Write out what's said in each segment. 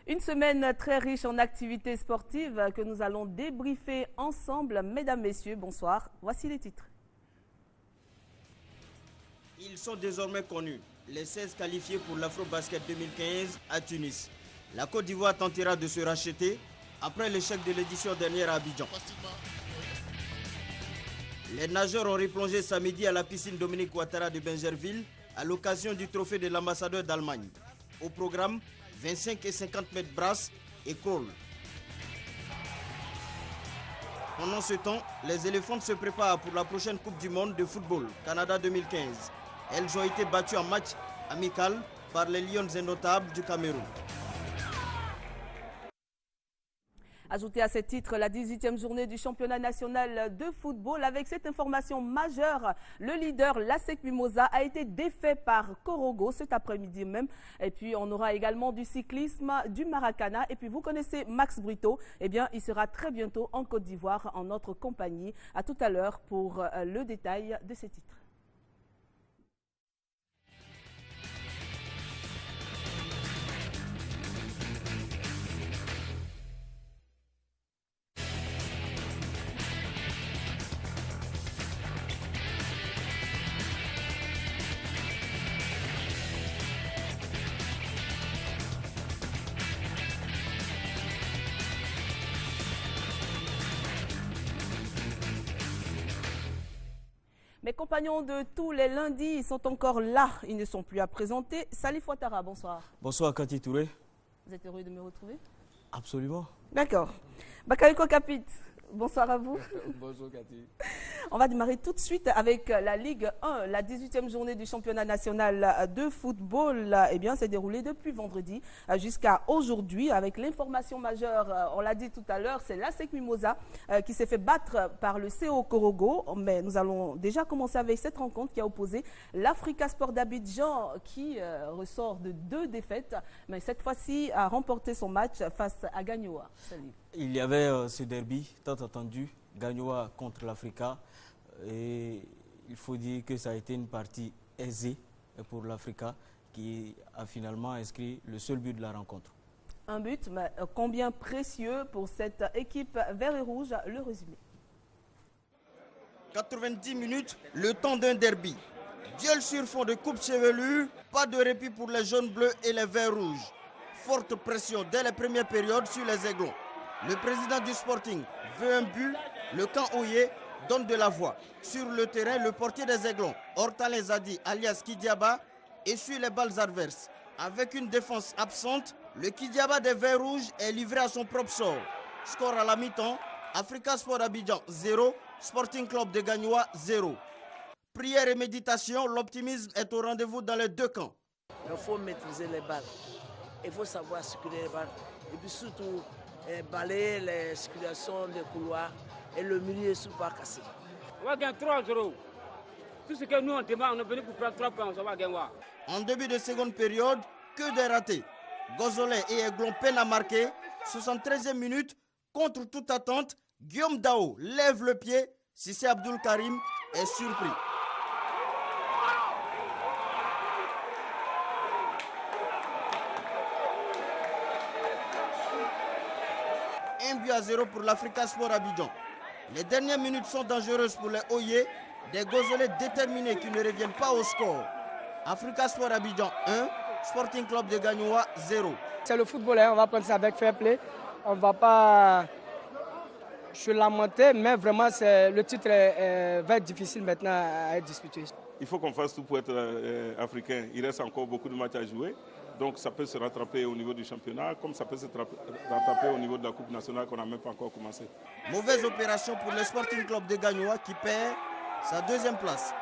Une semaine très riche en activités sportives que nous allons débriefer ensemble. Mesdames, Messieurs, bonsoir. Voici les titres. Ils sont désormais connus, les 16 qualifiés pour l'Afro-Basket 2015 à Tunis. La Côte d'Ivoire tentera de se racheter après l'échec de l'édition dernière à Abidjan. Les nageurs ont replongé samedi à la piscine Dominique Ouattara de Benjerville à l'occasion du trophée de l'ambassadeur d'Allemagne. Au programme, 25 et 50 mètres brasse et crawl. Pendant ce temps, les éléphantes se préparent pour la prochaine Coupe du Monde de football, Canada 2015. Elles ont été battues en match amical par les Lions indomptables du Cameroun. Ajoutez à ce titre la 18e journée du championnat national de football. Avec cette information majeure, le leader, l'ASEC Mimosa, a été défait par Korogo cet après-midi même. Et puis on aura également du cyclisme, du Maracana. Et puis vous connaissez Max Brito. Eh bien, il sera très bientôt en Côte d'Ivoire en notre compagnie. À tout à l'heure pour le détail de ces titres. Mes compagnons de tous les lundis sont encore là. Ils ne sont plus à présenter. Salif Ouattara, bonsoir. Bonsoir Cathy Touré. Vous êtes heureux de me retrouver? Absolument. D'accord. Bakayoko Kapit, bonsoir à vous. Bonjour Cathy. On va démarrer tout de suite avec la Ligue 1. La 18e journée du championnat national de football s'est déroulée depuis vendredi jusqu'à aujourd'hui. Avec l'information majeure, on l'a dit tout à l'heure, c'est l'ASEC Mimosa qui s'est fait battre par le CO Korogo. Mais nous allons déjà commencer avec cette rencontre qui a opposé l'Africa Sport d'Abidjan qui ressort de 2 défaites. Mais cette fois-ci a remporté son match face à Gagnoa. Salut. Il y avait ce derby tant attendu, Gagnoa contre l'Africa. Et il faut dire que ça a été une partie aisée pour l'Africa qui a finalement inscrit le seul but de la rencontre. Un but, mais combien précieux pour cette équipe vert et rouge? Le résumé. 90 minutes, le temps d'un derby. Duel sur fond de coupe chevelure, pas de répit pour les jaunes bleus et les verts rouges. Forte pression dès les premières périodes sur les Aiglons. Le président du Sporting veut un but, le camp Oye donne de la voix. Sur le terrain, le portier des Aiglons, Hortalin Zadi alias Kidiaba, essuie les balles adverses. Avec une défense absente, le Kidiaba des Verts Rouges est livré à son propre sort. Score à la mi-temps, Africa Sport Abidjan 0, Sporting Club de Gagnoa 0. Prière et méditation, l'optimisme est au rendez-vous dans les 2 camps. Il faut maîtriser les balles, il faut savoir circuler les balles et puis surtout balayer les circulations des couloirs et le milieu sous pas cassé. On va gagner 3-0. Tout ce que nous on demande, on est venu pour prendre 3 points, on va gagner. En début de seconde période, que des ratés. Gozolet et Aiglon peinent à marquer. 73e minute, contre toute attente, Guillaume Dao lève le pied. Sissé Abdul Karim est surpris. Un but à 0 pour l'Africa Sport Abidjan. Les dernières minutes sont dangereuses pour les Oye, des Gozolais déterminés qui ne reviennent pas au score. Africa Sport Abidjan 1, Sporting Club de Gagnoa 0. C'est le football, on va prendre ça avec fair play. On ne va pas se lamenter, mais vraiment le titre va être difficile maintenant à être disputé. Il faut qu'on fasse tout pour être africain. Il reste encore beaucoup de matchs à jouer. Donc ça peut se rattraper au niveau du championnat, comme ça peut se rattraper au niveau de la Coupe nationale qu'on n'a même pas encore commencé. Mauvaise opération pour le Sporting Club de Gagnoa qui perd sa 2e place.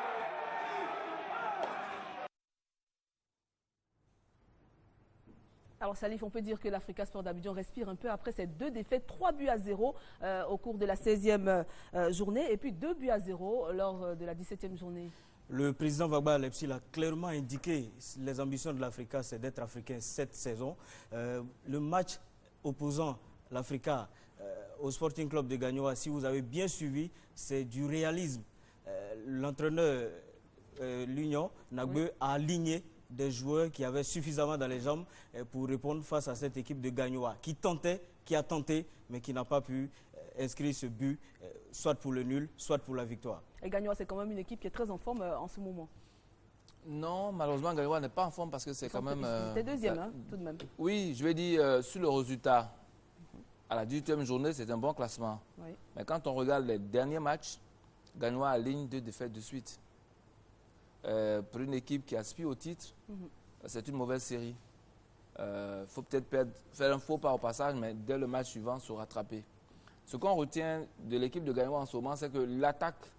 Alors Salif, on peut dire que l'Africa Sport d'Abidjan respire un peu après ces 2 défaites, 3 buts à 0 au cours de la 16e journée et puis 2 buts à 0 lors de la 17e journée. Le président Wagba Alepsil a clairement indiqué les ambitions de l'Africa, c'est d'être africain cette saison. Le match opposant l'Africa au Sporting Club de Gagnoa, si vous avez bien suivi, c'est du réalisme. L'entraîneur l'Union Nagbe a aligné des joueurs qui avaient suffisamment dans les jambes pour répondre face à cette équipe de Gagnoa qui tentait, qui a tenté, mais qui n'a pas pu inscrire ce but, soit pour le nul, soit pour la victoire. Et Gagnoa, c'est quand même une équipe qui est très en forme en ce moment. Non, malheureusement, Gagnoa n'est pas en forme parce que c'est quand même... C'était deuxième, hein, tout de même. Oui, je vais dire, sur le résultat, à la 18e journée, c'est un bon classement. Oui. Mais quand on regarde les derniers matchs, Gagnoa aligne 2 défaites de suite. Pour une équipe qui aspire au titre, c'est une mauvaise série. Il faut peut-être faire un faux pas au passage, mais dès le match suivant, se rattraper. Ce qu'on retient de l'équipe de Gagnoa en ce moment, c'est que l'attaque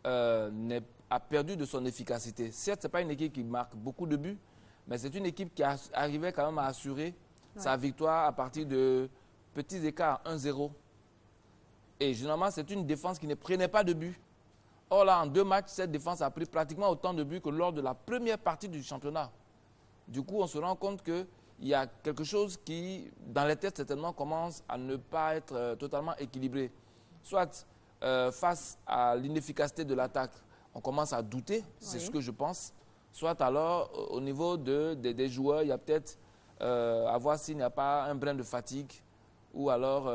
a perdu de son efficacité. Certes, ce n'est pas une équipe qui marque beaucoup de buts, mais c'est une équipe qui arrivait quand même à assurer sa victoire à partir de petits écarts, 1-0. Et généralement, c'est une défense qui ne prenait pas de buts. Or là, en 2 matchs, cette défense a pris pratiquement autant de buts que lors de la première partie du championnat. Du coup, on se rend compte qu'il y a quelque chose qui, dans les têtes, certainement, commence à ne pas être totalement équilibré. Soit face à l'inefficacité de l'attaque, on commence à douter, c'est ce que je pense. Soit alors, au niveau des joueurs, il y a peut-être à voir s'il n'y a pas un brin de fatigue ou alors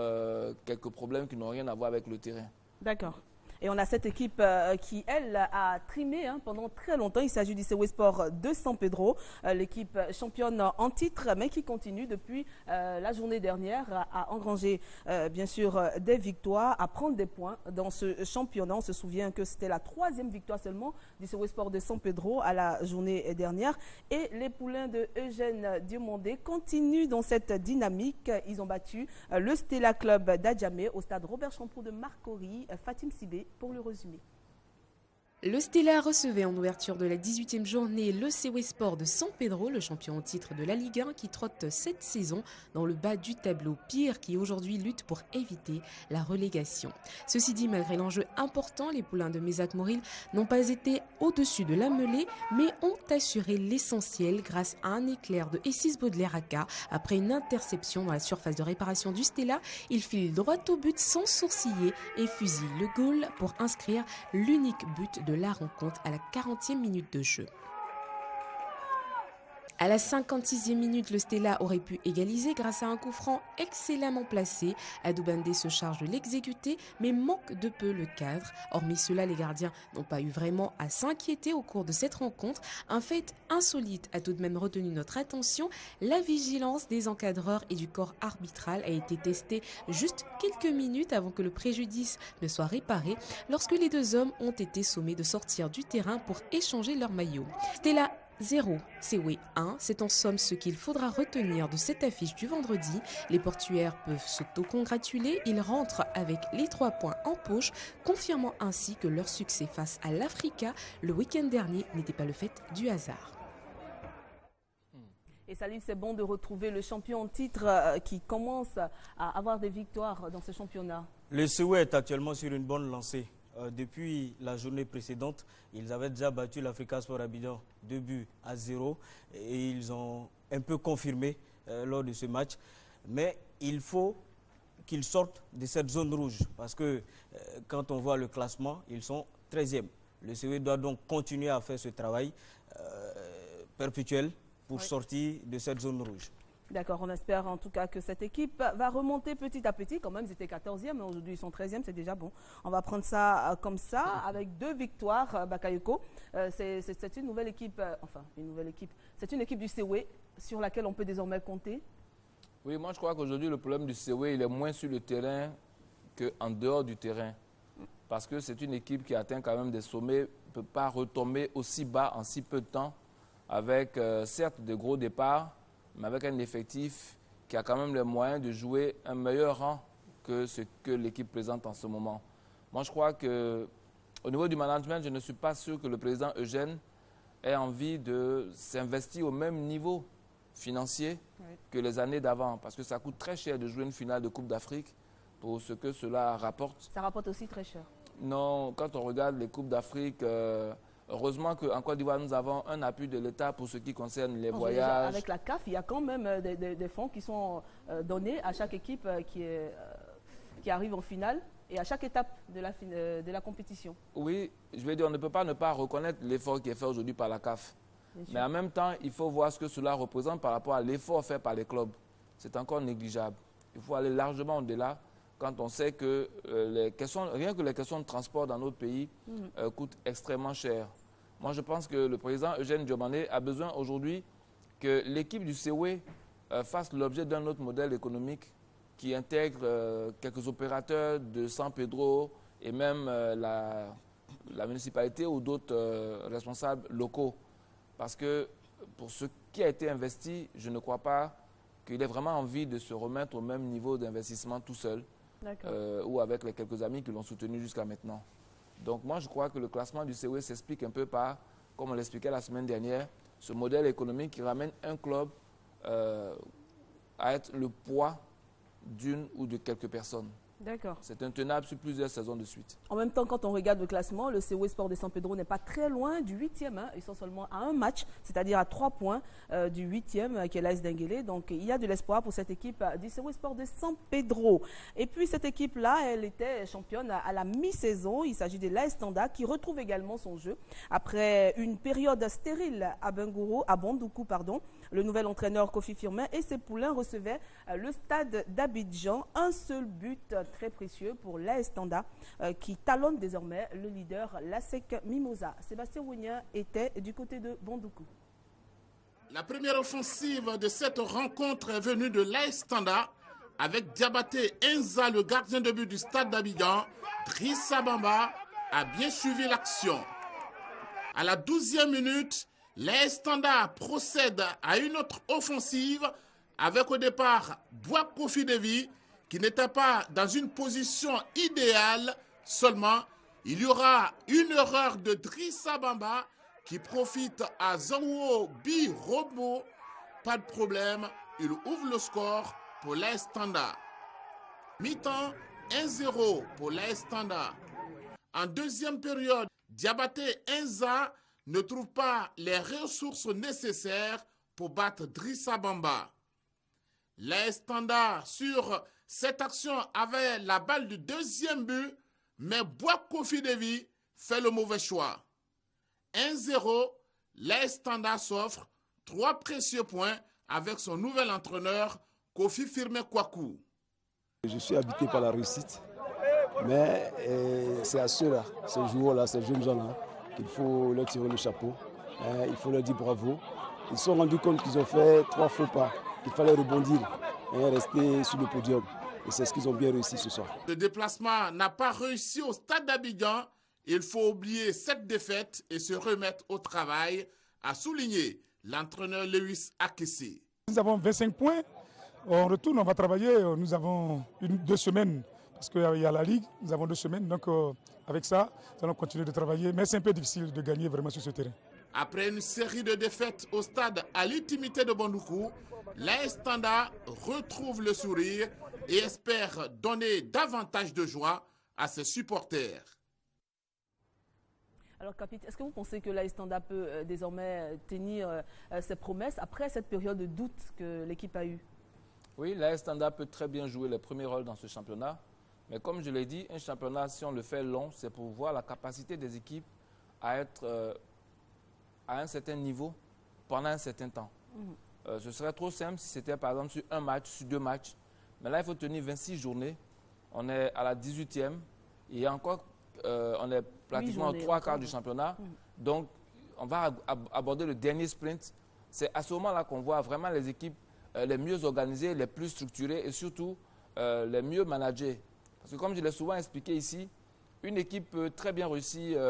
quelques problèmes qui n'ont rien à voir avec le terrain. D'accord. Et on a cette équipe qui, elle, a trimé pendant très longtemps. Il s'agit du CW Sport de San Pedro, l'équipe championne en titre, mais qui continue depuis la journée dernière à engranger, bien sûr, des victoires, à prendre des points dans ce championnat. On se souvient que c'était la 3e victoire seulement du CW Sport de San Pedro à la journée dernière. Et les poulains de Eugène Diomandé continuent dans cette dynamique. Ils ont battu le Stella Club d'Adjamé au stade Robert Champroux de Marcory. Fatim Sibé pour le résumé. Le Stella recevait en ouverture de la 18e journée le CW Sport de San Pedro, le champion en titre de la Ligue 1 qui trotte cette saison dans le bas du tableau. Pire, qui aujourd'hui lutte pour éviter la relégation. Ceci dit, malgré l'enjeu important, les poulains de Mézac-Moril n'ont pas été au-dessus de la mêlée, mais ont assuré l'essentiel grâce à un éclair de Essis Baudelaire-Aka. Après une interception dans la surface de réparation du Stella, il file droit au but sans sourciller et fusille le goal pour inscrire l'unique but de la rencontre à la 40e minute de jeu. À la 56e minute, le Stella aurait pu égaliser grâce à un coup franc excellemment placé. Adoubandé se charge de l'exécuter, mais manque de peu le cadre. Hormis cela, les gardiens n'ont pas eu vraiment à s'inquiéter au cours de cette rencontre. Un fait insolite a tout de même retenu notre attention. La vigilance des encadreurs et du corps arbitral a été testée juste quelques minutes avant que le préjudice ne soit réparé, lorsque les 2 hommes ont été sommés de sortir du terrain pour échanger leur maillot. Stella 0, CW 1, c'est en somme ce qu'il faudra retenir de cette affiche du vendredi. Les portuaires peuvent s'auto-congratuler, ils rentrent avec les 3 points en poche, confirmant ainsi que leur succès face à l'Africa le week-end dernier n'était pas le fait du hasard. Et Salif, c'est bon de retrouver le champion en titre qui commence à avoir des victoires dans ce championnat. Le CW est actuellement sur une bonne lancée. Depuis la journée précédente, ils avaient déjà battu l'Africa Sport Abidjan 2-0 et ils ont un peu confirmé lors de ce match. Mais il faut qu'ils sortent de cette zone rouge parce que quand on voit le classement, ils sont 13e. Le CW doit donc continuer à faire ce travail perpétuel pour sortir de cette zone rouge. D'accord, on espère en tout cas que cette équipe va remonter petit à petit. Quand même, ils étaient 14e, mais aujourd'hui ils sont 13e, c'est déjà bon. On va prendre ça comme ça, avec 2 victoires, Bakayoko. C'est une nouvelle équipe, c'est une équipe du CW sur laquelle on peut désormais compter. Oui, moi je crois qu'aujourd'hui le problème du CW, il est moins sur le terrain qu'en dehors du terrain. Parce que c'est une équipe qui atteint quand même des sommets, ne peut pas retomber aussi bas en si peu de temps, avec certes de gros départs, mais avec un effectif qui a quand même les moyens de jouer un meilleur rang que ce que l'équipe présente en ce moment. Moi, je crois qu'au niveau du management, je ne suis pas sûr que le président Eugène ait envie de s'investir au même niveau financier que les années d'avant, parce que ça coûte très cher de jouer une finale de Coupe d'Afrique pour ce que cela rapporte. Ça rapporte aussi très cher. Non, quand on regarde les Coupes d'Afrique... heureusement qu'en Côte d'Ivoire, nous avons un appui de l'État pour ce qui concerne les voyages. Avec la CAF, il y a quand même des fonds qui sont donnés à chaque équipe qui arrive en finale et à chaque étape de la compétition. Oui, je veux dire, on ne peut pas ne pas reconnaître l'effort qui est fait aujourd'hui par la CAF. Mais en même temps, il faut voir ce que cela représente par rapport à l'effort fait par les clubs. C'est encore négligeable. Il faut aller largement au-delà quand on sait que rien que les questions de transport dans notre pays coûtent extrêmement cher. Moi, je pense que le président Eugène Diomandé a besoin aujourd'hui que l'équipe du CEWE fasse l'objet d'un autre modèle économique qui intègre quelques opérateurs de San Pedro et même la municipalité ou d'autres responsables locaux. Parce que pour ce qui a été investi, je ne crois pas qu'il ait vraiment envie de se remettre au même niveau d'investissement tout seul ou avec les quelques amis qui l'ont soutenu jusqu'à maintenant. Donc moi, je crois que le classement du CEWE s'explique un peu par, comme on l'expliquait la semaine dernière, ce modèle économique qui ramène un club à être le poids d'une ou de quelques personnes. D'accord. C'est intenable sur plusieurs saisons de suite. En même temps, quand on regarde le classement, le CEWE Sport de San Pedro n'est pas très loin du 8e. Ils sont seulement à un match, c'est-à-dire à 3 points du 8e, qui est l'AS Denguélé. Donc, il y a de l'espoir pour cette équipe du CEWE Sport de San Pedro. Et puis, cette équipe-là, elle était championne à la mi-saison. Il s'agit de l'AS Tanda qui retrouve également son jeu. Après une période stérile à Bandoukou, le nouvel entraîneur Kofi Firmin et ses poulains recevaient le stade d'Abidjan. Un seul but très précieux pour l'AS Tanda qui talonne désormais le leader l'ASEC Mimosa. Sébastien Wounia était du côté de Bandoukou. La première offensive de cette rencontre est venue de l'AS Tanda avec Diabaté Enza, le gardien de but du stade d'Abidjan. Drissa Bamba a bien suivi l'action. À la 12e minute, l'AS Tanda procède à une autre offensive avec au départ Boako Fidevi qui n'était pas dans une position idéale. Seulement, il y aura une erreur de Drissa Bamba qui profite à Zanwo Bi Robo. Pas de problème, il ouvre le score pour l'AS Tanda. Mi-temps, 1-0 pour l'AS Tanda. En deuxième période, Diabaté Enza ne trouve pas les ressources nécessaires pour battre Drissa Bamba. L'AS Tanda, sur cette action, avait la balle du deuxième but, mais Boako Fidevi fait le mauvais choix. 1-0, l'AS Tanda s'offre 3 précieux points avec son nouvel entraîneur, Kofi Firmin Kwaku. Je suis habité par la réussite, mais c'est à ceux-là, ces joueurs-là, ces jeunes gens-là, qu'il faut leur tirer le chapeau. Il faut leur dire bravo. Ils se sont rendus compte qu'ils ont fait 3 faux pas. Il fallait rebondir et rester sur le podium. Et c'est ce qu'ils ont bien réussi ce soir. Le déplacement n'a pas réussi au stade d'Abidjan. Il faut oublier cette défaite et se remettre au travail, a souligné l'entraîneur Lewis Akessi. Nous avons 25 points. On retourne, on va travailler. Nous avons 2 semaines parce qu'il y a la Ligue. Nous avons 2 semaines. Donc avec ça, nous allons continuer de travailler. Mais c'est un peu difficile de gagner vraiment sur ce terrain. Après une série de défaites au stade à l'intimité de Bandoukou, l'AS Tanda retrouve le sourire et espère donner davantage de joie à ses supporters. Alors, Capitaine, est-ce que vous pensez que l'AS Tanda peut désormais tenir ses promesses après cette période de doute que l'équipe a eue? Oui, l'AS Tanda peut très bien jouer les premiers rôles dans ce championnat. Mais comme je l'ai dit, un championnat, si on le fait long, c'est pour voir la capacité des équipes à être à un certain niveau pendant un certain temps. Ce serait trop simple si c'était par exemple sur un match, sur 2 matchs. Mais là, il faut tenir 26 journées. On est à la 18e. Et encore, on est pratiquement aux 3 quarts du championnat. Donc, on va aborder le dernier sprint. C'est à ce moment-là qu'on voit vraiment les équipes les mieux organisées, les plus structurées et surtout les mieux managées. Parce que comme je l'ai souvent expliqué ici, une équipe peut très bien réussir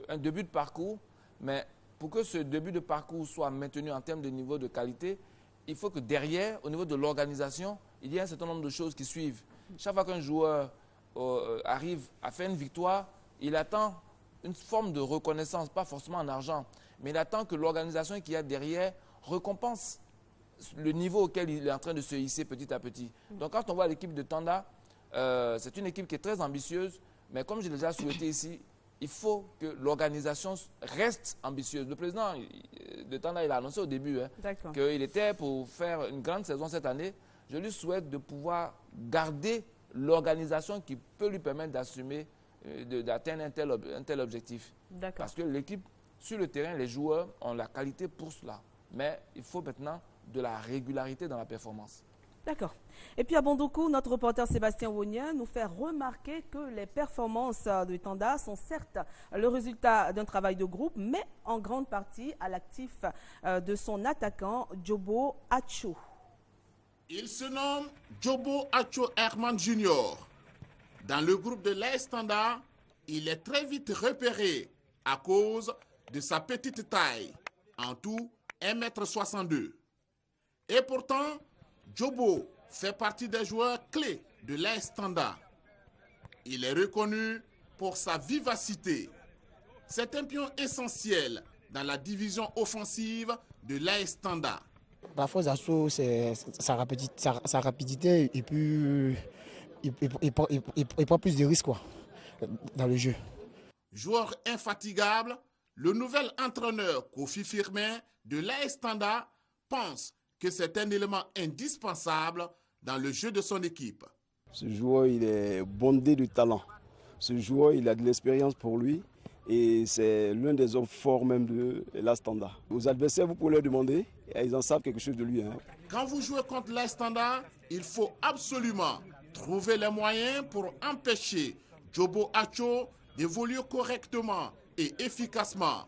un début de parcours, mais pour que ce début de parcours soit maintenu en termes de niveau de qualité, il faut que derrière, au niveau de l'organisation, il y ait un certain nombre de choses qui suivent. Chaque fois qu'un joueur arrive à faire une victoire, il attend une forme de reconnaissance, pas forcément en argent, mais il attend que l'organisation qu'il y a derrière récompense le niveau auquel il est en train de se hisser petit à petit. Donc quand on voit l'équipe de Tanda, c'est une équipe qui est très ambitieuse, mais comme je l'ai déjà souhaité ici, il faut que l'organisation reste ambitieuse. Le président de Tanda, il a annoncé au début qu'il était pour faire une grande saison cette année. Je lui souhaite de pouvoir garder l'organisation qui peut lui permettre d'assumer, d'atteindre un tel objectif. Parce que l'équipe Sur le terrain, les joueurs ont la qualité pour cela. Mais il faut maintenant de la régularité dans la performance. D'accord. Et puis à Bondoukou, notre reporter Sébastien Wonien nous fait remarquer que les performances de Tanda sont certes le résultat d'un travail de groupe, mais en grande partie à l'actif de son attaquant Djobo Acho. Il se nomme Djobo Acho Herman Jr. Dans le groupe de l'AS Tanda, il est très vite repéré à cause de sa petite taille, en tout 1,62 m. Et pourtant, Djobo fait partie des joueurs clés de l'AS Tanda. Il est reconnu pour sa vivacité. C'est un pion essentiel dans la division offensive de l'AS Tanda. Parfois, Zasso, c'est sa rapidité et puis il prend plus de risques dans le jeu. Joueur infatigable, le nouvel entraîneur Kofi Firmin de l'AS Tanda pense que c'est un élément indispensable dans le jeu de son équipe. Ce joueur, il est bondé de talent. Ce joueur, il a de l'expérience pour lui et c'est l'un des hommes forts même de l'AS Tanda. Aux adversaires, vous pouvez leur demander, ils en savent quelque chose de lui. Quand vous jouez contre l'AS Tanda, il faut absolument trouver les moyens pour empêcher Djobo Acho d'évoluer correctement et efficacement.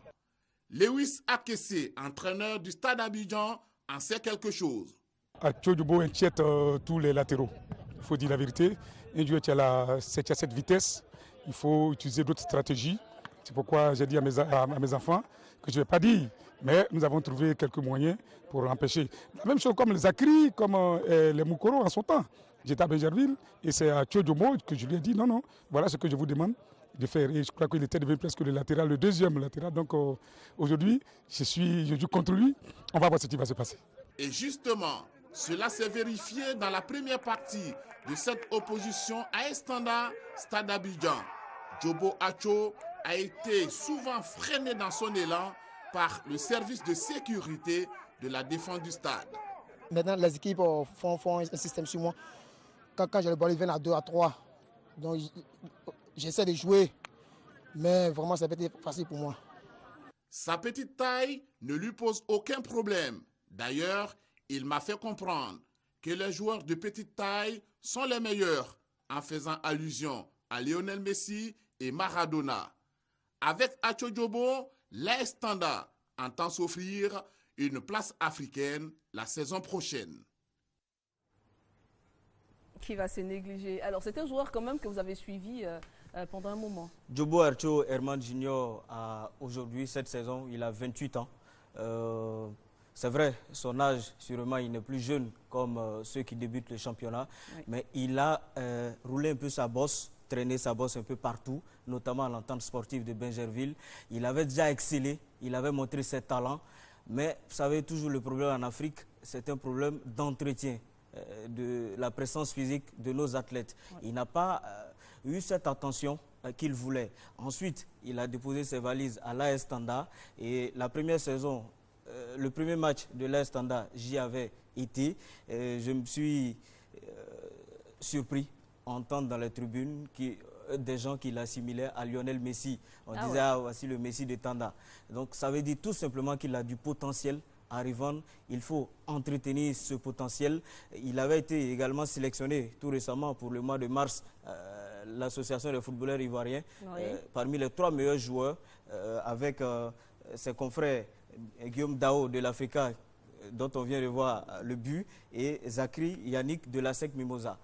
Lewis Akesse, entraîneur du Stade Abidjan, en sait quelque chose. Acho Djobo inquiète tous les latéraux. Il faut dire la vérité. Un joueur qui a cette vitesse, il faut utiliser d'autres stratégies. C'est pourquoi j'ai dit à mes enfants que je ne vais pas dire, mais nous avons trouvé quelques moyens pour l'empêcher. La même chose comme les Zakri, comme les Moukoro en son temps. J'étais à Benjerville et c'est à Acho Djobo que je lui ai dit non, voilà ce que je vous demande de faire. Et je crois qu'il était devenu presque le latéral, le deuxième latéral. Donc aujourd'hui, je joue contre lui. On va voir ce qui va se passer. Et justement, cela s'est vérifié dans la première partie de cette opposition AS Tanda Stade Abidjan. Djobo Acho a été souvent freiné dans son élan par le service de sécurité de la défense du stade. Maintenant, les équipes font un système sur moi. Quand j'ai le ballon, ils viennent à 2 à 3. Donc j'essaie de jouer, mais vraiment, ça peut être facile pour moi. Sa petite taille ne lui pose aucun problème. D'ailleurs, il m'a fait comprendre que les joueurs de petite taille sont les meilleurs, en faisant allusion à Lionel Messi et Maradona. Avec Acho Djobo, l'AS Tanda entend s'offrir une place africaine la saison prochaine. Qui va se négliger. Alors, c'est un joueur quand même que vous avez suivi pendant un moment. Djobo Acho Herman Jr. a aujourd'hui, cette saison, il a 28 ans. C'est vrai, son âge, sûrement, il n'est plus jeune comme ceux qui débutent le championnat. Oui. Mais il a roulé un peu sa bosse, traîné sa bosse un peu partout, notamment à l'entente sportive de Benjerville. Il avait déjà excellé, il avait montré ses talents. Mais vous savez, toujours le problème en Afrique, c'est un problème d'entretien de la présence physique de nos athlètes. Oui. Il n'a pas eu cette attention qu'il voulait. Ensuite, il a déposé ses valises à l'AS Tanda et la première saison, le premier match de l'AS Tanda, j'y avais été. Je me suis surpris à entendre dans les tribunes des gens qui l'assimilaient à Lionel Messi. On disait, ouais. Ah, voici le Messi de Tanda. Donc, ça veut dire tout simplement qu'il a du potentiel. Arrivant, il faut entretenir ce potentiel. Il avait été également sélectionné tout récemment pour le mois de mars, l'association des footballeurs ivoiriens, oui. Parmi les 3 meilleurs joueurs, avec ses confrères Guillaume Dao de l'Africa, dont on vient de voir le but, et Zakri Yannick de l'ASEC Mimosa.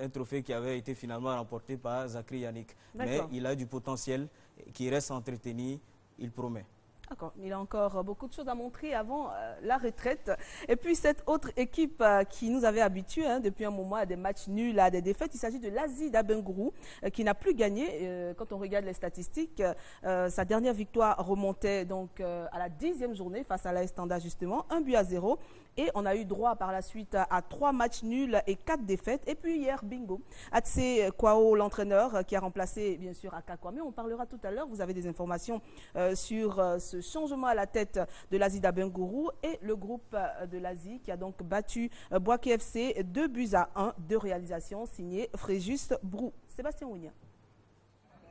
Un trophée qui avait été finalement remporté par Zakri Yannick. Mais il a du potentiel qui reste entretenu, il promet. D'accord, il a encore beaucoup de choses à montrer avant la retraite. Et puis cette autre équipe qui nous avait habitués depuis un moment à des matchs nuls, à des défaites, il s'agit de l'Asie d'Abengourou qui n'a plus gagné. Quand on regarde les statistiques, sa dernière victoire remontait donc à la 10e journée face à l'AS Tanda justement, 1-0. Et on a eu droit par la suite à 3 matchs nuls et 4 défaites. Et puis hier, bingo, Atse Kwao, l'entraîneur qui a remplacé bien sûr Aka Kwame. On parlera tout à l'heure, vous avez des informations sur ce changement à la tête de l'Asie d'Abengourou et le groupe de l'Asie qui a donc battu Bouaké FC 2-1, 2 réalisations signées Fréjus Brou. Sébastien Wounia.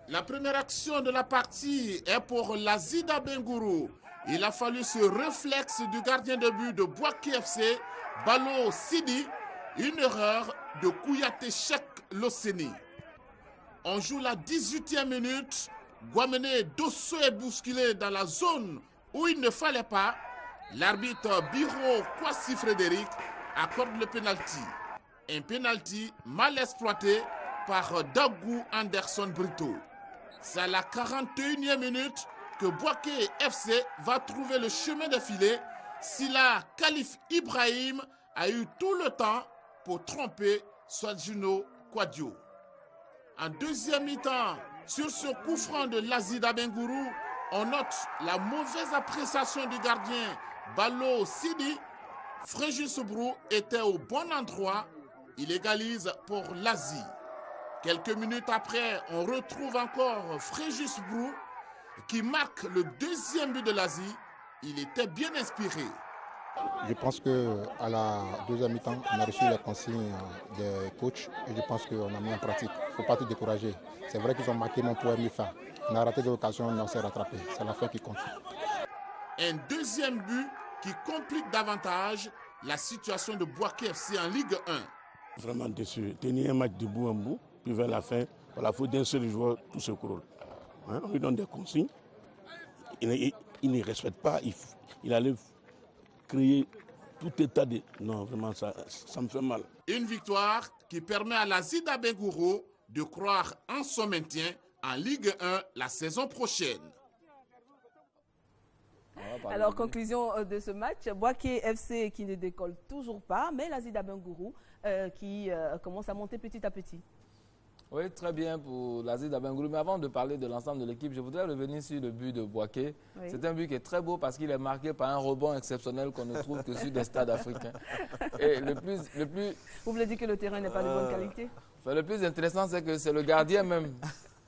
La première action de la partie est pour Lazida Bengourou. Il a fallu ce réflexe du gardien de but de Bouaké FC, Balo Sidi, une erreur de Kouyaté Chek Loseni. On joue la 18e minute. Guamene Dosso est bousculé dans la zone où il ne fallait pas. L'arbitre Biro Kwasi Frédéric accorde le pénalty. Un pénalty mal exploité par Dagou Anderson Brito. C'est à la 41e minute que Bouaké FC va trouver le chemin de filet. Sila Khalif Ibrahim a eu tout le temps pour tromper Swadjino Kwadjo. En deuxième mi-temps, sur ce coup franc de Lazida Bengourou, on note la mauvaise appréciation du gardien Balo Sidi. Fréjus Brou était au bon endroit. Il égalise pour Lazi. Quelques minutes après, on retrouve encore Fréjus Brou qui marque le deuxième but de Lazi. Il était bien inspiré. Je pense qu'à la deuxième mi-temps, on a reçu les consignes des coachs et je pense qu'on a mis en pratique. Il ne faut pas tout décourager. C'est vrai qu'ils ont marqué mon poème mi-fin. On a raté des occasions, on s'est rattrapé. C'est la fin qui compte. Un deuxième but qui complique davantage la situation de Bouaké FC en Ligue 1. Vraiment déçu. Tenir un match de bout en bout, puis vers la fin, par la faute d'un seul joueur, tout se croule. Hein? On lui donne des consignes. Il ne respecte pas. Il allait créer tout état de... Non, vraiment, ça me fait mal. Une victoire qui permet à Lazida Bengourou de croire en son maintien en Ligue 1 la saison prochaine. Alors, conclusion de ce match, Bouaké FC qui ne décolle toujours pas, mais Lazida Bengourou qui commence à monter petit à petit. Oui, très bien pour Lazida Bengourou. Mais avant de parler de l'ensemble de l'équipe, je voudrais revenir sur le but de Bouaké. Oui. C'est un but qui est très beau parce qu'il est marqué par un rebond exceptionnel qu'on ne trouve que sur des stades africains. Et le plus... Vous voulez dire que le terrain n'est pas de bonne qualité? Enfin, le plus intéressant, c'est que c'est le gardien même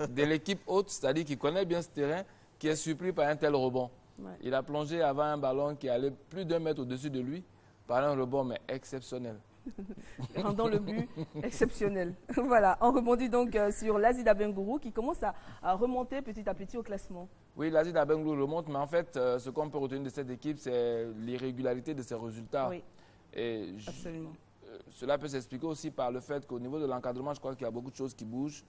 de l'équipe haute, c'est-à-dire qui connaît bien ce terrain, qui est surpris par un tel rebond. Ouais. Il a plongé avant un ballon qui allait plus d'1 mètre au-dessus de lui par un rebond, mais exceptionnel. Rendant le but exceptionnel. Voilà, on rebondit donc sur Lazida Bengourou qui commence à remonter petit à petit au classement. Oui, Lazida Bengourou remonte, mais en fait, ce qu'on peut retenir de cette équipe, c'est l'irrégularité de ses résultats. Oui, et absolument. Cela peut s'expliquer aussi par le fait qu'au niveau de l'encadrement, je crois qu'il y a beaucoup de choses qui bougent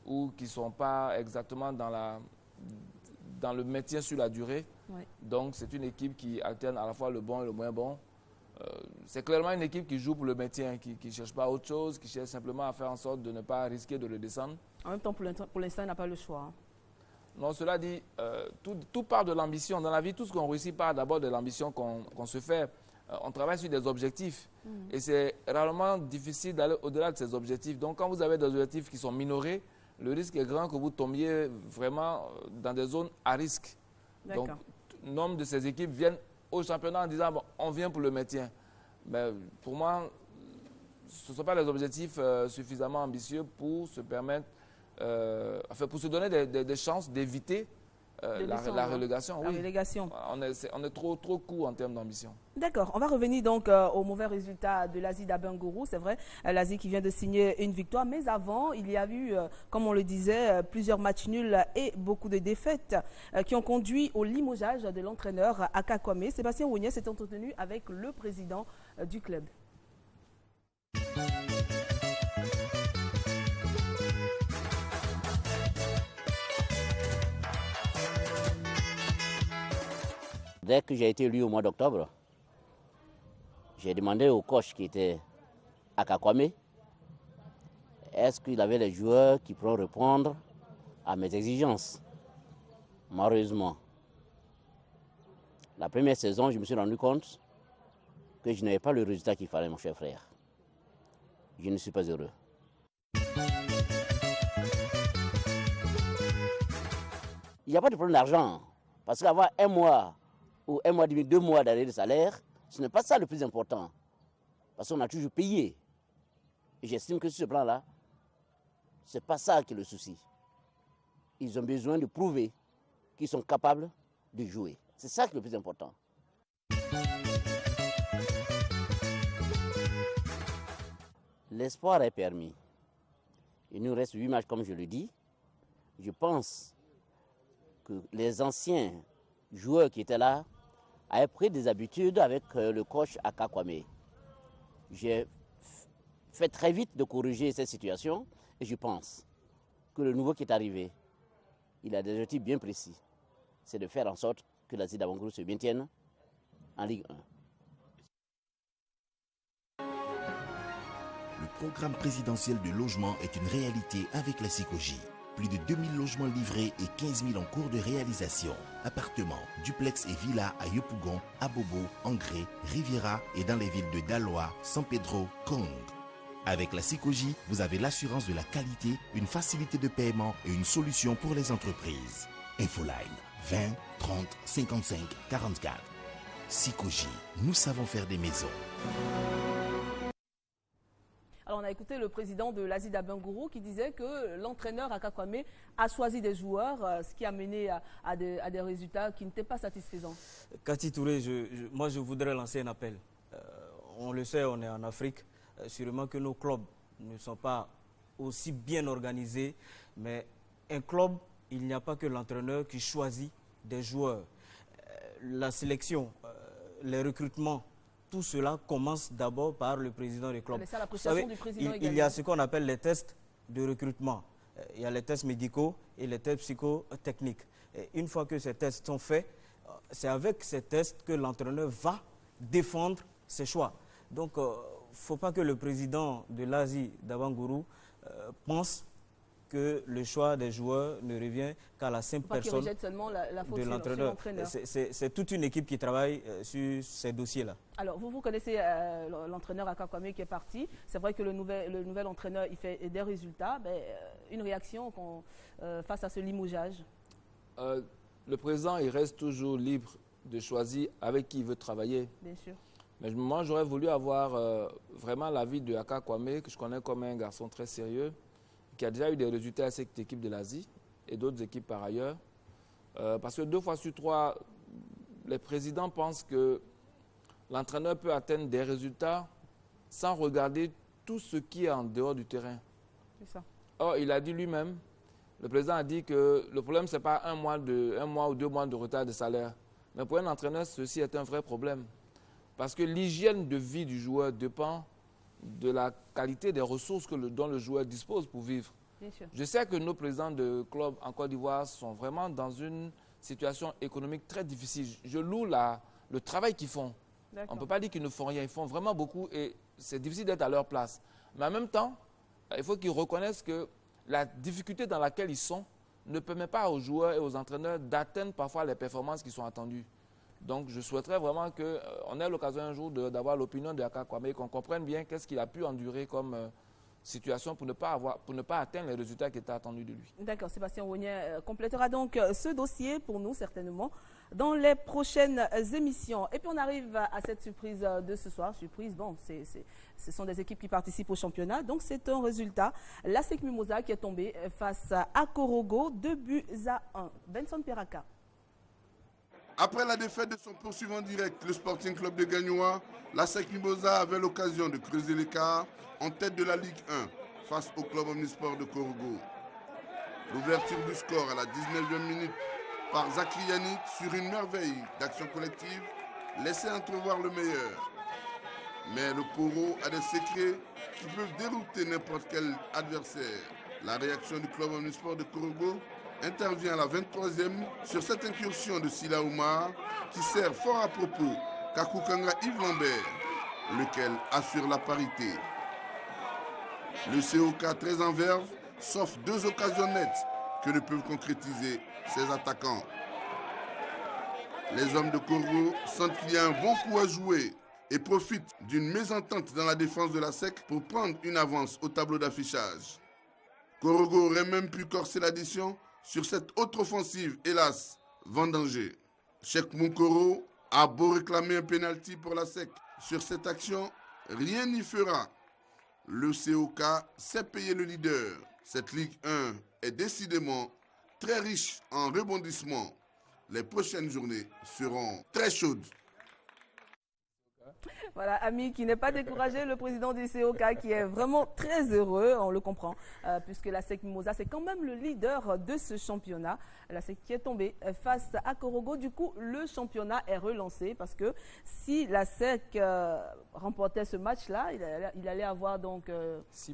ou qui ne sont pas exactement dans le maintien sur la durée. Oui. Donc, c'est une équipe qui alterne à la fois le bon et le moins bon. C'est clairement une équipe qui joue pour le maintien, qui ne cherche pas autre chose, qui cherche simplement à faire en sorte de ne pas risquer de redescendre. En même temps, pour l'instant, il n'a pas le choix. Hein. Non, cela dit, tout part de l'ambition. Dans la vie, tout ce qu'on réussit part d'abord de l'ambition qu'on se fait. On travaille sur des objectifs. Et c'est rarement difficile d'aller au-delà de ces objectifs. Donc, quand vous avez des objectifs qui sont minorés, le risque est grand que vous tombiez vraiment dans des zones à risque. Donc, nombre de ces équipes viennent au championnat en disant bon, on vient pour le maintien. Mais pour moi, ce ne sont pas des objectifs suffisamment ambitieux pour se permettre, pour se donner des chances d'éviter la relégation. La relégation. On est trop court en termes d'ambition. D'accord. On va revenir donc au mauvais résultat de Lazida Bengourou. C'est vrai, Lazi qui vient de signer une victoire. Mais avant, il y a eu, comme on le disait, plusieurs matchs nuls et beaucoup de défaites qui ont conduit au limogeage de l'entraîneur Aka Kwame. Sébastien Ounier s'est entretenu avec le président du club. Dès que j'ai été élu au mois d'octobre, j'ai demandé au coach qui était à Kakwame, est-ce qu'il avait les joueurs qui pourront répondre à mes exigences. Malheureusement, la première saison, je me suis rendu compte que je n'avais pas le résultat qu'il fallait, mon cher frère. Je ne suis pas heureux. Il n'y a pas de problème d'argent, parce qu'avoir un mois ou un mois et demi, 2 mois d'arrêt de salaire, ce n'est pas ça le plus important. Parce qu'on a toujours payé. Et j'estime que sur ce plan-là, ce n'est pas ça qui est le souci. Ils ont besoin de prouver qu'ils sont capables de jouer. C'est ça qui est le plus important. L'espoir est permis. Il nous reste 8 matchs, comme je le dis. Je pense que les anciens joueurs qui étaient là avaient pris des habitudes avec le coach Aka Kwame. J'ai fait très vite de corriger cette situation et je pense que le nouveau qui est arrivé, il a des objectifs bien précis. C'est de faire en sorte que l'ASI Dabangourou se maintienne en Ligue 1. Le programme présidentiel de logement est une réalité avec la SICOGI. Plus de 2000 logements livrés et 15 000 en cours de réalisation. Appartements, duplex et villas à Yopougon, Abobo, Angré, Riviera et dans les villes de Daloa, San Pedro, Kong. Avec la SICOGI, vous avez l'assurance de la qualité, une facilité de paiement et une solution pour les entreprises. Infoline 20 30 55 44. SICOGI, nous savons faire des maisons. Alors on a écouté le président de l'ASI Dabangourou qui disait que l'entraîneur Aka Kwame a choisi des joueurs, ce qui a mené à des résultats qui n'étaient pas satisfaisants. Cathy Touré, moi je voudrais lancer un appel. On le sait, on est en Afrique. Sûrement que nos clubs ne sont pas aussi bien organisés, mais un club, il n'y a pas que l'entraîneur qui choisit des joueurs. La sélection, les recrutements, tout cela commence d'abord par le président du club. Vous savez, il y a ce qu'on appelle les tests de recrutement. Il y a les tests médicaux et les tests psychotechniques. Et une fois que ces tests sont faits, c'est avec ces tests que l'entraîneur va défendre ses choix. Donc, il ne faut pas que le président de l'ASI Dabangourou pense que le choix des joueurs ne revient qu'à la simple personne de l'entraîneur. C'est toute une équipe qui travaille sur ces dossiers-là. Alors, vous connaissez l'entraîneur Aka Kwame qui est parti. C'est vrai que le nouvel entraîneur, il fait des résultats. Mais, une réaction face à ce limogeage? Le président, il reste toujours libre de choisir avec qui il veut travailler. Bien sûr. Mais moi, j'aurais voulu avoir vraiment l'avis de Aka Kwame, que je connais comme un garçon très sérieux, qui a déjà eu des résultats avec cette équipe de l'Asie et d'autres équipes par ailleurs. Parce que 2 fois sur 3, les présidents pensent que l'entraîneur peut atteindre des résultats sans regarder tout ce qui est en dehors du terrain. C'est ça. Or, il a dit lui-même, le président a dit que le problème, ce n'est pas un mois ou 2 mois de retard de salaire. Mais pour un entraîneur, ceci est un vrai problème. Parce que l'hygiène de vie du joueur dépend de la qualité des ressources dont le joueur dispose pour vivre. Bien sûr. Je sais que nos présidents de clubs en Côte d'Ivoire sont vraiment dans une situation économique très difficile. Je loue le travail qu'ils font. On ne peut pas dire qu'ils ne font rien. Ils font vraiment beaucoup et c'est difficile d'être à leur place. Mais en même temps, il faut qu'ils reconnaissent que la difficulté dans laquelle ils sont ne permet pas aux joueurs et aux entraîneurs d'atteindre parfois les performances qui sont attendues. Donc, je souhaiterais vraiment qu'on ait l'occasion un jour d'avoir l'opinion de Aka Kwame, qu'on comprenne bien qu'est-ce qu'il a pu endurer comme situation pour ne pas atteindre les résultats qui étaient attendus de lui. D'accord, Sébastien Wognet complétera donc ce dossier pour nous, certainement, dans les prochaines émissions. Et puis, on arrive à cette surprise de ce soir. Surprise, bon, ce sont des équipes qui participent au championnat, donc c'est un résultat. L'ASEC Mimosa qui est tombé face à Korogo, 2-1. Benson Peraka. Après la défaite de son poursuivant direct, le Sporting Club de Gagnoa, l'ASEC Mimosa avait l'occasion de creuser l'écart en tête de la Ligue 1 face au club omnisport de Korogo. L'ouverture du score à la 19e minute par Zakri Yannick sur une merveille d'action collective laissait entrevoir le meilleur. Mais le Koro a des secrets qui peuvent dérouter n'importe quel adversaire. La réaction du club omnisport de Korogo intervient à la 23e sur cette incursion de Sila Oumar qui sert fort à propos Kakoukanga Yves Lambert, lequel assure la parité. Le COK très en verve s'offre 2 occasions nettes que ne peuvent concrétiser ses attaquants. Les hommes de Korogo sentent qu'il y a un bon coup à jouer et profitent d'une mésentente dans la défense de la SEC pour prendre une avance au tableau d'affichage. Korogo aurait même pu corser l'addition sur cette autre offensive, hélas, vendangée. Cheikh Moukoro a beau réclamer un pénalty pour la SEC. Sur cette action, rien n'y fera. Le COK sait payer le leader. Cette Ligue 1 est décidément très riche en rebondissements. Les prochaines journées seront très chaudes. Voilà, Ami qui n'est pas découragé, le président du COK qui est vraiment très heureux, on le comprend, puisque la SEC Mimosa, c'est quand même le leader de ce championnat. La SEC qui est tombée face à Korogo, du coup, le championnat est relancé parce que si la SEC remportait ce match-là, il allait avoir donc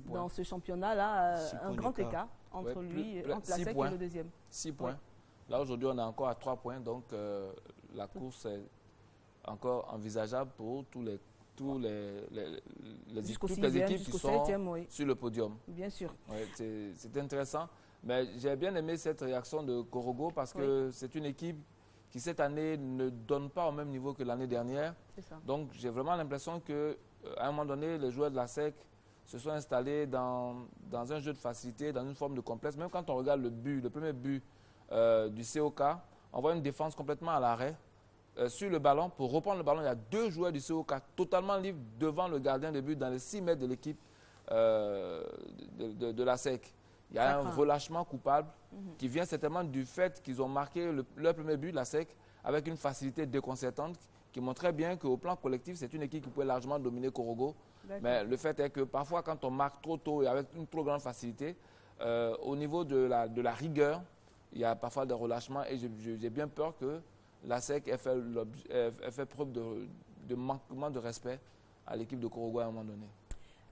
dans ce championnat-là un grand écart entre entre la SEC et le deuxième. 6 points. Ouais. Là, aujourd'hui, on est encore à 3 points, donc la course est encore envisageable pour toutes les équipes qui sont sur le podium. Bien sûr. Ouais, c'est intéressant. Mais j'ai bien aimé cette réaction de Korogo parce que c'est une équipe qui, cette année, ne donne pas au même niveau que l'année dernière. Donc, j'ai vraiment l'impression qu'à un moment donné, les joueurs de la SEC se sont installés dans un jeu de facilité, dans une forme de complexe. Même quand on regarde le premier but du COK, on voit une défense complètement à l'arrêt. Sur le ballon, pour reprendre le ballon, il y a 2 joueurs du COK totalement libres devant le gardien de but dans les 6 mètres de l'équipe de la SEC. Il y a un relâchement coupable qui vient certainement du fait qu'ils ont marqué leur premier but, la SEC, avec une facilité déconcertante qui montrait bien qu'au plan collectif, c'est une équipe qui pouvait largement dominer Korogo. Mais le fait est que parfois, quand on marque trop tôt et avec une trop grande facilité, au niveau de la rigueur, il y a parfois des relâchements et j'ai bien peur que la SEC ait fait preuve de manquement de respect à l'équipe de Korogo à un moment donné.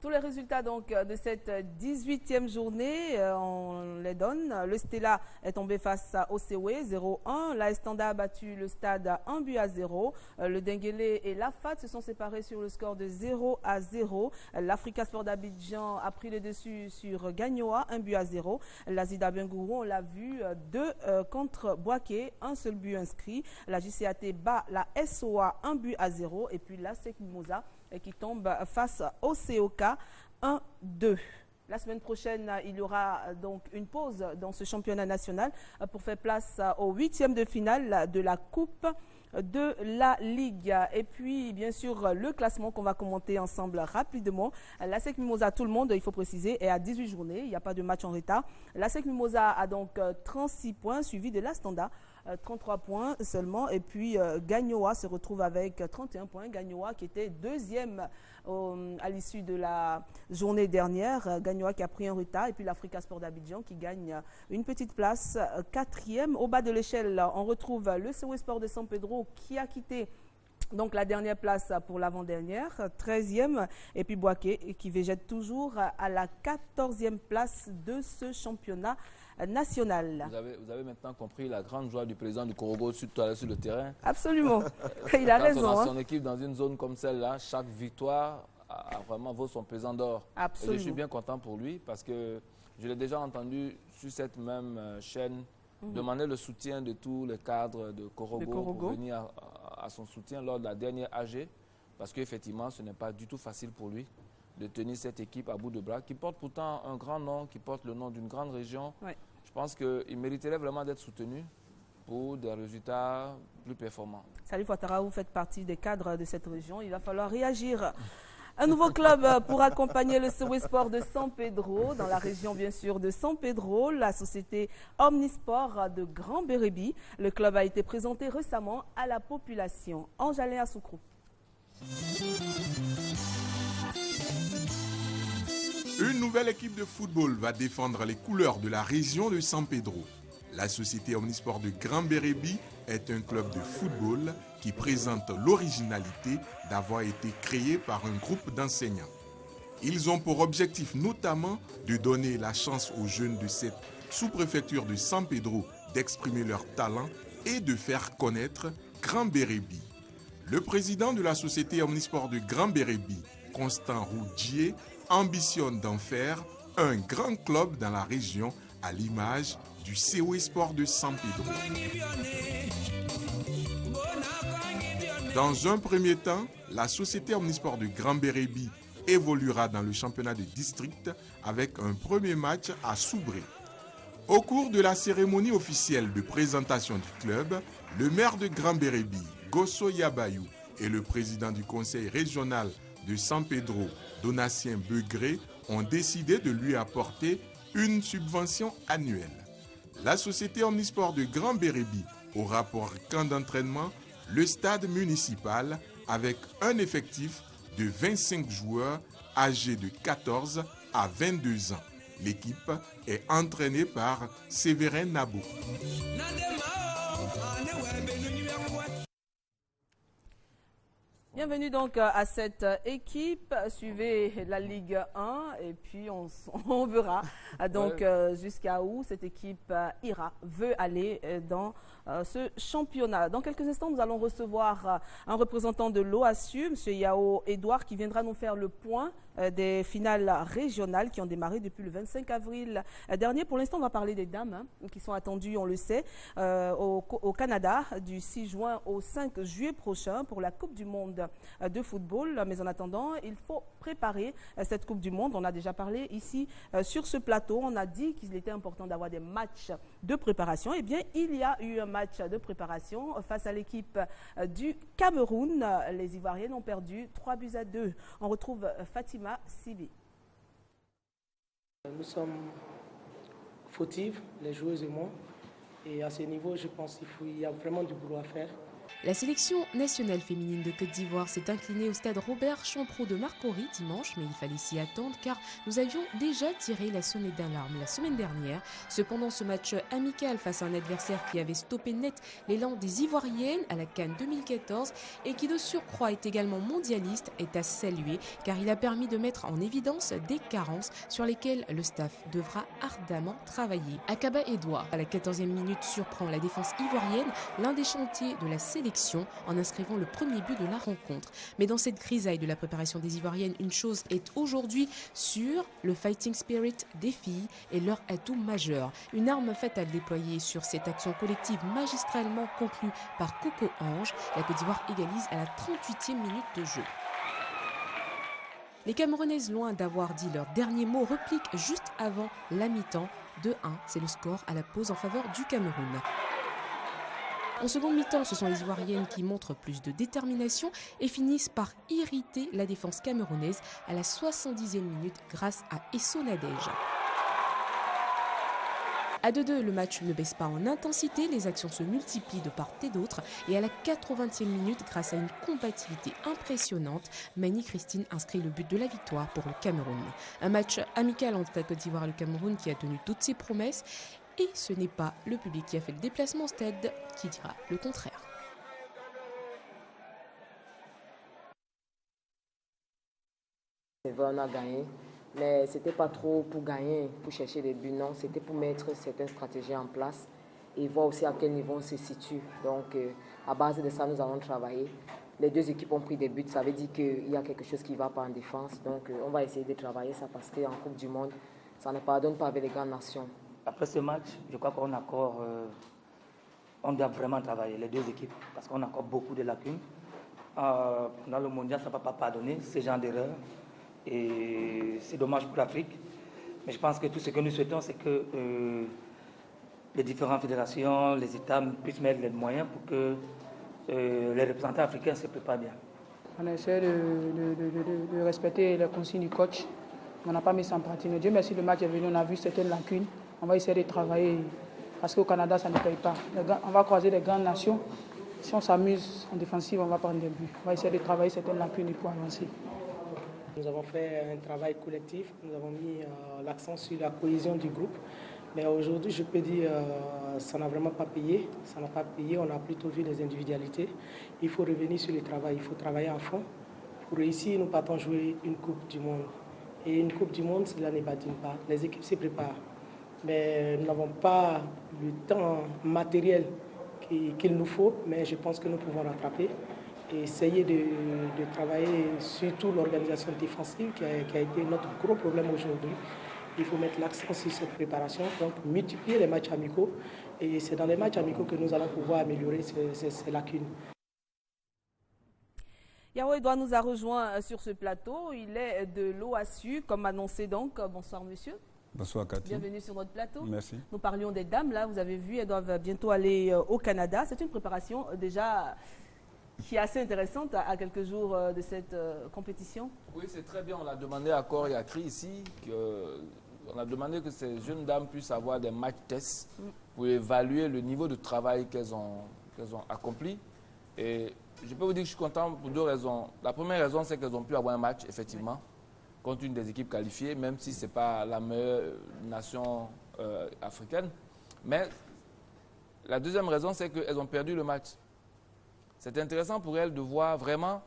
Tous les résultats donc de cette 18e journée, on les donne. Le Stella est tombé face au Sewe 0-1. La Estanda a battu le Stade 1-0. Le Denguele et l'AFAT se sont séparés sur le score de 0-0. L'Africa Sport d'Abidjan a pris le dessus sur Gagnoa 1-0. L'Azida Bengourou, on l'a vu, 2 contre Boaké, un seul but inscrit. La JCAT bat la SOA 1-0. Et puis la SEC Mimosa qui tombe face au COK 1-2. La semaine prochaine, il y aura donc une pause dans ce championnat national pour faire place au 8e de finale de la Coupe de la Ligue. Et puis, bien sûr, le classement qu'on va commenter ensemble rapidement. La SEC Mimosa, tout le monde, il faut préciser, est à 18 journées. Il n'y a pas de match en retard. La SEC Mimosa a donc 36 points, suivi de l'Astanda. 33 points seulement. Et puis, Gagnoa se retrouve avec 31 points. Gagnoa qui était 2e à l'issue de la journée dernière. Gagnoa qui a pris un retard. Et puis, l'Africa Sport d'Abidjan qui gagne une petite place, 4e. Au bas de l'échelle, on retrouve le Sewe Sport de San Pedro qui a quitté donc la dernière place pour l'avant-dernière, 13e. Et puis, Boaké qui végète toujours à la 14e place de ce championnat national. Vous avez maintenant compris la grande joie du président du Korogo sur le terrain. Absolument. Il a raison. Quand on a son équipe dans une zone comme celle-là, chaque victoire a vraiment vaut son pesant d'or. Absolument. Et je suis bien content pour lui parce que je l'ai déjà entendu sur cette même chaîne demander le soutien de tous les cadres de Korogo pour venir à son soutien lors de la dernière AG parce qu'effectivement, ce n'est pas du tout facile pour lui de tenir cette équipe à bout de bras, qui porte pourtant un grand nom, qui porte le nom d'une grande région. Je pense qu'il mériterait vraiment d'être soutenu pour des résultats plus performants. Salif Ouattara, vous faites partie des cadres de cette région. Il va falloir réagir. Un nouveau club pour accompagner le Sewe Sport de San Pedro, dans la région bien sûr de San Pedro, la société Omnisport de Grand Bérébi. Le club a été présenté récemment à la population. Ange-Alain Assoukrou. Une nouvelle équipe de football va défendre les couleurs de la région de San Pedro. La société Omnisport de Grand Bérébi est un club de football qui présente l'originalité d'avoir été créé par un groupe d'enseignants. Ils ont pour objectif notamment de donner la chance aux jeunes de cette sous-préfecture de San Pedro d'exprimer leur talent et de faire connaître Grand Bérébi. Le président de la société Omnisport de Grand Bérébi, Constant Roudier, ambitionne d'en faire un grand club dans la région à l'image du Sewe Sport de San Pedro. Dans un premier temps, la société Omnisport de Grand Bérébi évoluera dans le championnat de district avec un premier match à Soubré. Au cours de la cérémonie officielle de présentation du club, le maire de Grand Bérébi, Gosso Yabayou, et le président du conseil régional de San Pedro, Donatien Begré, ont décidé de lui apporter une subvention annuelle. La société Omnisport de Grand Bérébi aura pour camp d'entraînement le stade municipal avec un effectif de 25 joueurs âgés de 14 à 22 ans. L'équipe est entraînée par Séverin Nabo. Bienvenue donc à cette équipe. Suivez la Ligue 1 et puis on verra donc jusqu'à où cette équipe veut aller dans ce championnat. Dans quelques instants, nous allons recevoir un représentant de l'OASU, M. Yao Edouard, qui viendra nous faire le point des finales régionales qui ont démarré depuis le 25 avril dernier. Pour l'instant, on va parler des dames qui sont attendues, on le sait, au Canada du 6 juin au 5 juillet prochain pour la Coupe du Monde de football. Mais en attendant, il faut préparer cette Coupe du Monde. On a déjà parlé ici sur ce plateau. On a dit qu'il était important d'avoir des matchs de préparation. Eh bien, il y a eu un match de préparation face à l'équipe du Cameroun. Les Ivoiriennes ont perdu 3-2. On retrouve Fatima Sibi. Nous sommes fautives, les joueuses et moi. Et à ce niveau, je pense qu'il y a vraiment du boulot à faire. La sélection nationale féminine de Côte d'Ivoire s'est inclinée au stade Robert Champreau de Marcory dimanche, mais il fallait s'y attendre car nous avions déjà tiré la sonnette d'alarme la semaine dernière. Cependant, ce match amical face à un adversaire qui avait stoppé net l'élan des Ivoiriennes à la CAN 2014 et qui de surcroît est également mondialiste est à saluer car il a permis de mettre en évidence des carences sur lesquelles le staff devra ardemment travailler. Akaba Edouard, à la 14e minute, surprend la défense ivoirienne, l'un des chantiers de la sélection, en inscrivant le premier but de la rencontre. Mais dans cette grisaille de la préparation des Ivoiriennes, une chose est aujourd'hui sûre, le fighting spirit des filles est leur atout majeur. Une arme fatale déployée sur cette action collective magistralement conclue par Coco Ange. La Côte d'Ivoire égalise à la 38e minute de jeu. Les Camerounaises, loin d'avoir dit leur dernier mot, repliquent juste avant la mi-temps. 2-1, c'est le score à la pause en faveur du Cameroun. En seconde mi-temps, ce sont les Ivoiriennes qui montrent plus de détermination et finissent par irriter la défense camerounaise à la 70e minute grâce à Esso Nadège. À 2-2, le match ne baisse pas en intensité, les actions se multiplient de part et d'autre et à la 80e minute, grâce à une combativité impressionnante, Mani Christine inscrit le but de la victoire pour le Cameroun. Un match amical entre la Côte d'Ivoire et le Cameroun qui a tenu toutes ses promesses. Et ce n'est pas le public qui a fait le déplacement au stade qui dira le contraire. C'est vrai, on a gagné, mais ce n'était pas trop pour gagner, pour chercher des buts, non. C'était pour mettre certaines stratégies en place et voir aussi à quel niveau on se situe. Donc, à base de ça, nous allons travailler. Les deux équipes ont pris des buts, ça veut dire qu'il y a quelque chose qui ne va pas en défense. Donc, on va essayer de travailler ça parce qu'en Coupe du Monde, ça ne pardonne pas avec les grandes nations. Après ce match, je crois qu'on on doit vraiment travailler, les deux équipes, parce qu'on a encore beaucoup de lacunes. Dans le mondial, ça ne va pas pardonner ce genre d'erreur. Et c'est dommage pour l'Afrique. Mais je pense que tout ce que nous souhaitons, c'est que les différentes fédérations, les États puissent mettre les moyens pour que les représentants africains se préparent bien. On essaie de respecter les consignes du coach. On n'a pas mis ça en pratique. Dieu merci, le match est venu, on a vu certaines lacunes. On va essayer de travailler parce qu'au Canada, ça ne paye pas. On va croiser les grandes nations. Si on s'amuse en défensive, on va prendre des buts. On va essayer de travailler certaines lacunes pour avancer. Nous avons fait un travail collectif. Nous avons mis l'accent sur la cohésion du groupe. Mais aujourd'hui, je peux dire ça n'a vraiment pas payé. Ça n'a pas payé. On a plutôt vu les individualités. Il faut revenir sur le travail. Il faut travailler à fond. Pour réussir, nous partons jouer une Coupe du Monde. Et une Coupe du Monde, cela ne badine pas. Les équipes se préparent. Mais nous n'avons pas le temps matériel qu'il nous faut, mais je pense que nous pouvons rattraper et essayer de travailler surtout l'organisation défensive qui a été notre gros problème aujourd'hui. Il faut mettre l'accent sur cette préparation, donc multiplier les matchs amicaux et c'est dans les matchs amicaux que nous allons pouvoir améliorer ces lacunes. Yao Edouard nous a rejoint sur ce plateau, il est de l'OASU comme annoncé donc. Bonsoir monsieur. Bonsoir Cathy. Bienvenue sur notre plateau. Merci. Nous parlions des dames, là, vous avez vu, elles doivent bientôt aller au Canada. C'est une préparation déjà qui est assez intéressante à quelques jours de cette compétition. Oui, c'est très bien. On l'a demandé à Cor et à Cri ici. On a demandé que ces jeunes dames puissent avoir des match tests pour évaluer le niveau de travail qu'elles ont accompli. Et Je peux vous dire que je suis content pour deux raisons. La première raison, c'est qu'elles ont pu avoir un match, effectivement, contre une des équipes qualifiées, même si ce n'est pas la meilleure nation africaine. Mais la deuxième raison, c'est qu'elles ont perdu le match. C'est intéressant pour elles de voir vraiment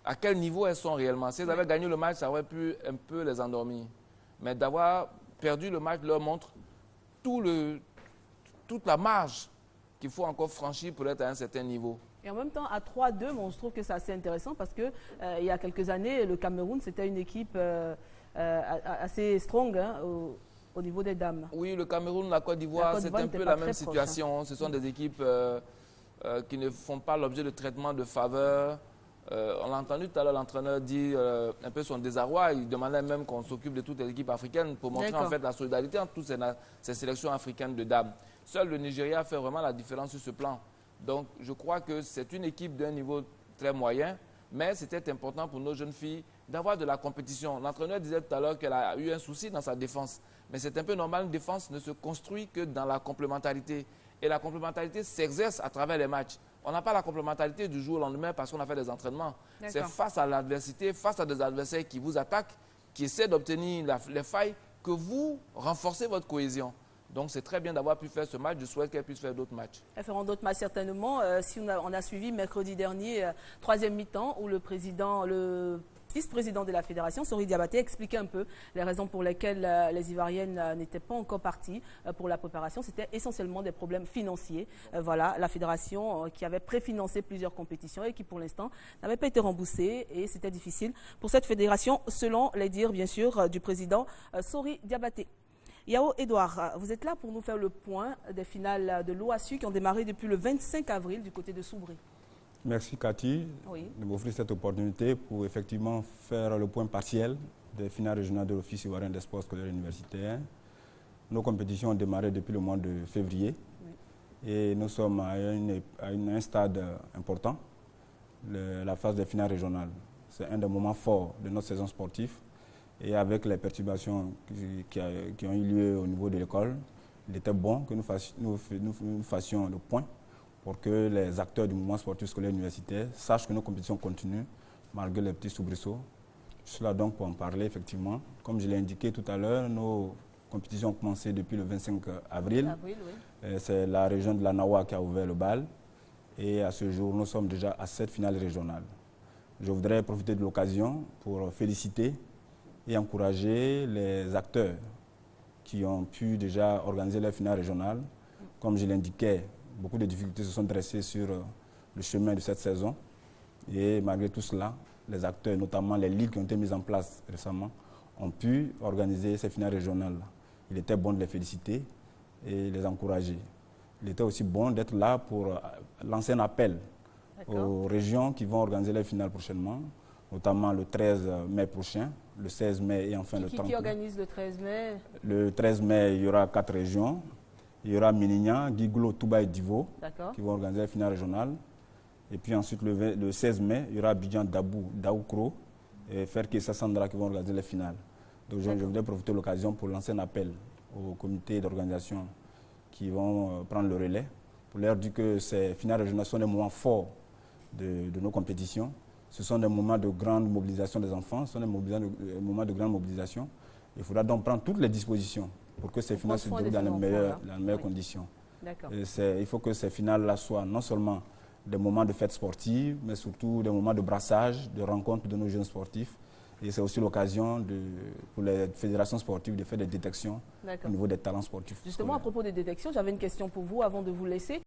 à quel niveau elles sont réellement. Si elles avaient gagné le match, ça aurait pu un peu les endormir. Mais d'avoir perdu le match leur montre toute la marge qu'il faut encore franchir pour être à un certain niveau. Et en même temps, à 3-2, bon, je trouve que c'est assez intéressant parce que il y a quelques années, le Cameroun, c'était une équipe assez strong hein, au niveau des dames. Oui, le Cameroun, la Côte d'Ivoire, c'est un peu la même situation. Proche, hein. Ce sont des équipes qui ne font pas l'objet de traitement de faveur. On l'a entendu tout à l'heure, l'entraîneur dit un peu son désarroi. Il demandait même qu'on s'occupe de toutes les équipes africaines pour montrer en fait la solidarité entre toutes ces sélections africaines de dames. Seul le Nigeria fait vraiment la différence sur ce plan. Donc, je crois que c'est une équipe d'un niveau très moyen, mais c'était important pour nos jeunes filles d'avoir de la compétition. L'entraîneur disait tout à l'heure qu'elle a eu un souci dans sa défense, mais c'est un peu normal, une défense ne se construit que dans la complémentarité. Et la complémentarité s'exerce à travers les matchs. On n'a pas la complémentarité du jour au lendemain parce qu'on a fait des entraînements. C'est face à l'adversité, face à des adversaires qui vous attaquent, qui essaient d'obtenir les failles, que vous renforcez votre cohésion. Donc, c'est très bien d'avoir pu faire ce match. Je souhaite qu'elle puisse faire d'autres matchs. Elles feront d'autres matchs certainement. Si on a suivi mercredi dernier, troisième mi-temps, où le vice-président de la fédération, Sori Diabaté, expliquait un peu les raisons pour lesquelles les Ivoiriennes n'étaient pas encore parties pour la préparation. C'était essentiellement des problèmes financiers. Voilà, la fédération qui avait préfinancé plusieurs compétitions et qui, pour l'instant, n'avait pas été remboursée. Et c'était difficile pour cette fédération, selon les dires, bien sûr, du président Sori Diabaté. Yao Edouard, vous êtes là pour nous faire le point des finales de l'OASU qui ont démarré depuis le 25 avril du côté de Soubri. Merci Cathy de m'offrir cette opportunité pour effectivement faire le point partiel des finales régionales de l'Office ivoirien des sports scolaires universitaires. Nos compétitions ont démarré depuis le mois de février et nous sommes à un stade important, la phase des finales régionales. C'est un des moments forts de notre saison sportive. Et avec les perturbations qui ont eu lieu au niveau de l'école, il était bon que nous fassions le point pour que les acteurs du mouvement sportif scolaire universitaire sachent que nos compétitions continuent malgré les petits soubresauts. Je suis là donc pour en parler effectivement. Comme je l'ai indiqué tout à l'heure, nos compétitions ont commencé depuis le 25 avril. C'est la région de la Nawa qui a ouvert le bal. Et à ce jour, nous sommes déjà à 7 finales régionales. Je voudrais profiter de l'occasion pour féliciter et encourager les acteurs qui ont pu déjà organiser leur finale régionale. Comme je l'indiquais, beaucoup de difficultés se sont dressées sur le chemin de cette saison. Et malgré tout cela, les acteurs, notamment les ligues qui ont été mises en place récemment, ont pu organiser ces finales régionales. Il était bon de les féliciter et les encourager. Il était aussi bon d'être là pour lancer un appel aux régions qui vont organiser les finales prochainement, notamment le 13 mai prochain, le 16 mai et enfin le 30 mai. Qui organise le 13 mai? Le 13 mai, il y aura 4 régions. Il y aura Minignan, Guiglo, Touba et Divo qui vont organiser la finale régionale. Et puis ensuite, le 16 mai, il y aura Abidjan, Dabou, Daoukro et Ferke et Sassandra qui vont organiser les finales. Donc je voudrais profiter de l'occasion pour lancer un appel aux comités d'organisation qui vont prendre le relais pour leur dire que ces finales régionales sont des moments forts de nos compétitions. Ce sont des moments de grande mobilisation des enfants, ce sont des moments de grande mobilisation. Il faudra donc prendre toutes les dispositions pour que ces finales se déroulent dans les meilleures conditions. Il faut que ces finales-là soient non seulement des moments de fête sportive, mais surtout des moments de brassage, de rencontre de nos jeunes sportifs. Et c'est aussi l'occasion pour les fédérations sportives de faire des détections au niveau des talents sportifs. Justement, à propos des détections, j'avais une question pour vous avant de vous laisser.